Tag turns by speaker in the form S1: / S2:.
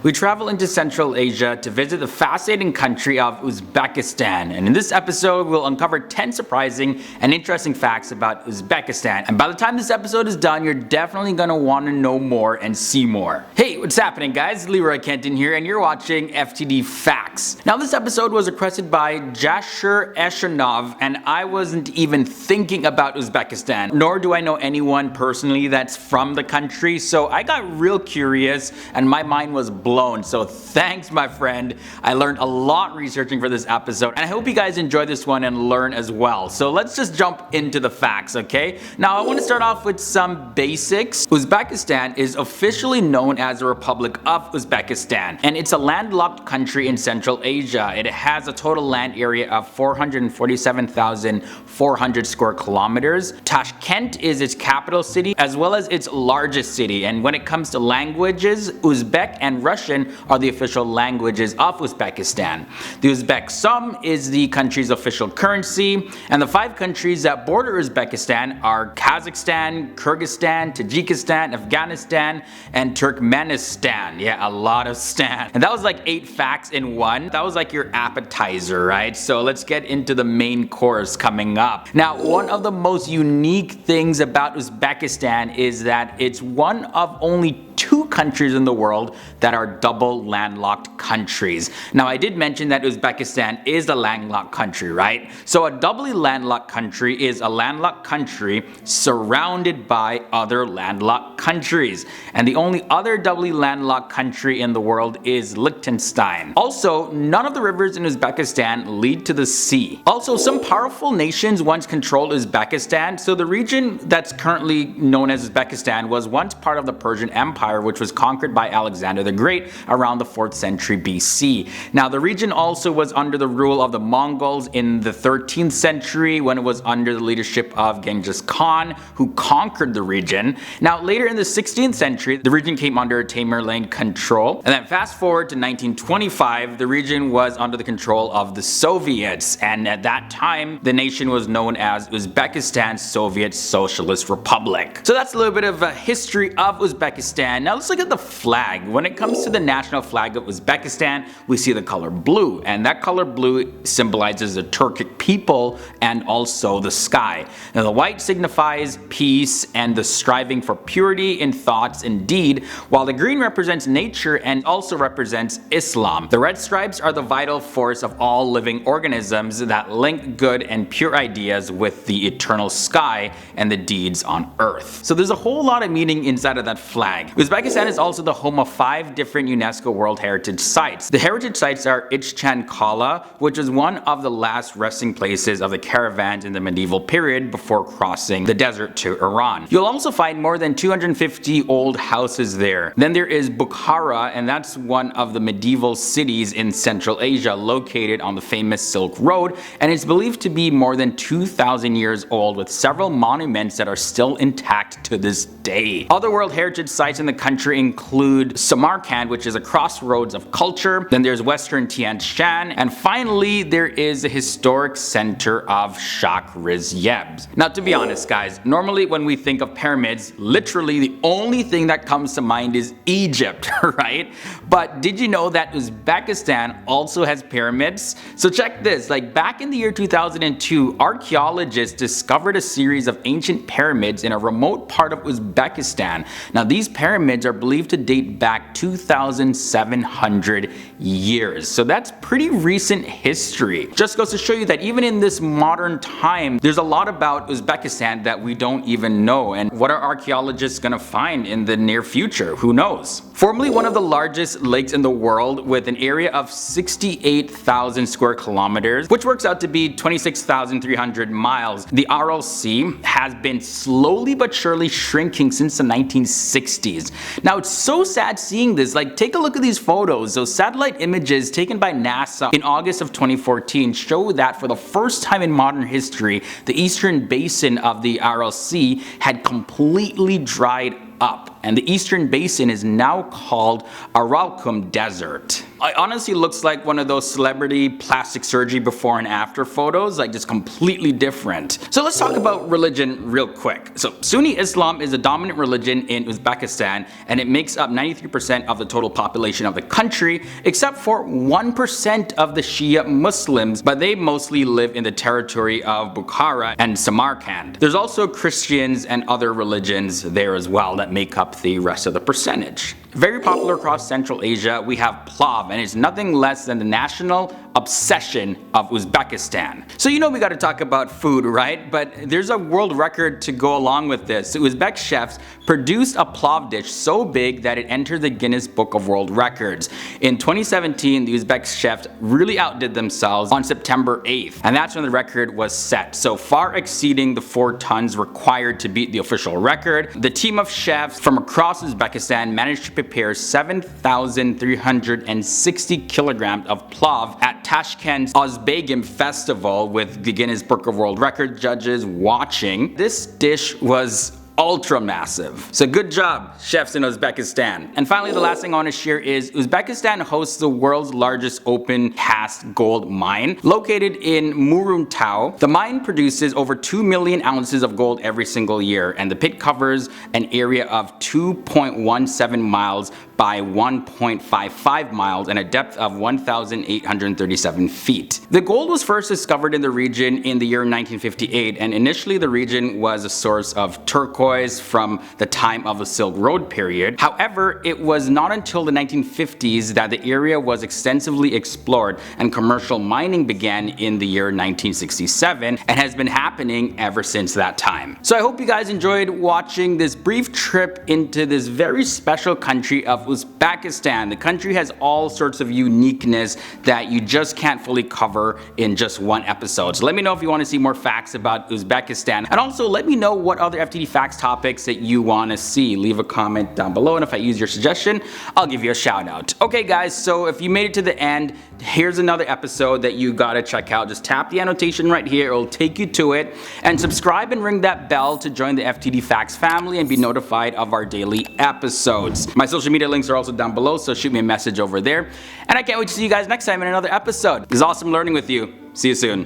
S1: We travel into Central Asia to visit the fascinating country of Uzbekistan, and in this episode we'll uncover 10 surprising and interesting facts about Uzbekistan. And by the time this episode is done, you're definitely gonna want to know more and see more. Hey, what's happening guys? Leroy Kenton here, and you're watching FTD Facts. Now this episode was requested by Jasher Eshanov, and I wasn't even thinking about Uzbekistan, nor do I know anyone personally that's from the country, so I got real curious and my mind was blown. So thanks my friend. I learned a lot researching for this episode, and I hope you guys enjoy this one and learn as well. So let's just jump into the facts, okay? Now I want to start off with some basics. Uzbekistan is officially known as the Republic of Uzbekistan, and it's a landlocked country in Central Asia. It has a total land area of 447,400 square kilometers. Tashkent is its capital city as well as its largest city, and when it comes to languages, Uzbek and Russian are the official languages of Uzbekistan. The Uzbek som is the country's official currency, and the 5 countries that border Uzbekistan are Kazakhstan, Kyrgyzstan, Tajikistan, Afghanistan, and Turkmenistan. Yeah, a lot of stan. And that was like 8 facts in one. That was like your appetizer, right? So let's get into the main course coming up. Now, one of the most unique things about Uzbekistan is that it's one of only 2 countries in the world that are double landlocked countries. Now I did mention that Uzbekistan is a landlocked country, right? So a doubly landlocked country is a landlocked country surrounded by other landlocked countries. And the only other doubly landlocked country in the world is Liechtenstein. Also, none of the rivers in Uzbekistan lead to the sea. Also, some powerful nations once controlled Uzbekistan, so the region that's currently known as Uzbekistan was once part of the Persian Empire, which was conquered by Alexander the Great around the 4th century BC. Now the region also was under the rule of the Mongols in the 13th century when it was under the leadership of Genghis Khan, who conquered the region. Now later in the 16th century, the region came under Tamerlane control, and then fast forward to 1925, the region was under the control of the Soviets, and at that time the nation was known as Uzbekistan Soviet Socialist Republic. So that's a little bit of a history of Uzbekistan. Now let's look at the flag. When it comes to the national flag of Uzbekistan, we see the color blue, and that color blue symbolizes the Turkic people and also the sky. Now the white signifies peace and the striving for purity in thoughts and deed, while the green represents nature and also represents Islam. The red stripes are the vital force of all living organisms that link good and pure ideas with the eternal sky and the deeds on earth. So there's a whole lot of meaning inside of that flag. Uzbekistan is also the home of 5 different UNESCO World Heritage Sites. The heritage sites are Ichchan Kala, which is one of the last resting places of the caravans in the medieval period before crossing the desert to Iran. You'll also find more than 250 old houses there. Then there is Bukhara, and that's one of the medieval cities in Central Asia located on the famous Silk Road, and it's believed to be more than 2,000 years old with several monuments that are still intact to this day. Other World Heritage Sites in the country include Samarkand, which is a crossroads of culture. Then there's Western Tian Shan, and finally there is the historic center of Shakh-Rizyev. Now to be honest guys, normally when we think of pyramids, literally the only thing that comes to mind is Egypt, right? But did you know that Uzbekistan also has pyramids? So check this, like back in the year 2002, archaeologists discovered a series of ancient pyramids in a remote part of Uzbekistan. Now these pyramids are believed to date back 2,700 years. So that's pretty recent history. Just goes to show you that even in this modern time, there's a lot about Uzbekistan that we don't even know. And what are archaeologists gonna find in the near future? Who knows? Formerly one of the largest lakes in the world with an area of 68,000 square kilometers, which works out to be 26,300 miles, the Aral Sea has been slowly but surely shrinking since the 1960s. Now it's so sad seeing this. Like take a look at these photos. Those satellite images taken by NASA in August of 2014 show that for the first time in modern history, the eastern basin of the Aral Sea had completely dried up, and the eastern basin is now called Aralkum Desert. It honestly looks like one of those celebrity plastic surgery before and after photos, like just completely different. So let's talk about religion real quick. So Sunni Islam is the dominant religion in Uzbekistan, and it makes up 93% of the total population of the country, except for 1% of the Shia Muslims, but they mostly live in the territory of Bukhara and Samarkand. There's also Christians and other religions there as well that make up the rest of the percentage. Very popular across Central Asia, we have Plav, and it's nothing less than the national obsession of Uzbekistan. So you know we gotta talk about food, right? But there's a world record to go along with this. The Uzbek chefs produced a Plav dish so big that it entered the Guinness Book of World Records. In 2017, the Uzbek chefs really outdid themselves on September 8th, and that's when the record was set, so far exceeding the 4 tons required to beat the official record. The team of chefs from across Uzbekistan managed to prepare 7,360 kilograms of Plav at Tashkent's Uzbegim festival with the Guinness Book of World Records judges watching. This dish was ultra massive. So good job, chefs in Uzbekistan. And finally, the last thing I want to share is Uzbekistan hosts the world's largest open cast gold mine located in Muruntau. The mine produces over 2 million ounces of gold every single year, and the pit covers an area of 2.17 miles by 1.55 miles and a depth of 1,837 feet. The gold was first discovered in the region in the year 1958, and initially the region was a source of turquoise from the time of the Silk Road period. However, it was not until the 1950s that the area was extensively explored and commercial mining began in the year 1967 and has been happening ever since that time. So I hope you guys enjoyed watching this brief trip into this very special country of Uzbekistan. The country has all sorts of uniqueness that you just can't fully cover in just one episode. So let me know if you want to see more facts about Uzbekistan, and also let me know what other FTD facts topics that you want to see. Leave a comment down below, and if I use your suggestion, I'll give you a shout out. Okay guys, so if you made it to the end, here's another episode that you gotta check out. Just tap the annotation right here, it'll take you to it, and subscribe and ring that bell to join the FTD Facts family and be notified of our daily episodes. My social media links are also down below, so shoot me a message over there. And I can't wait to see you guys next time in another episode. It's awesome learning with you. See you soon.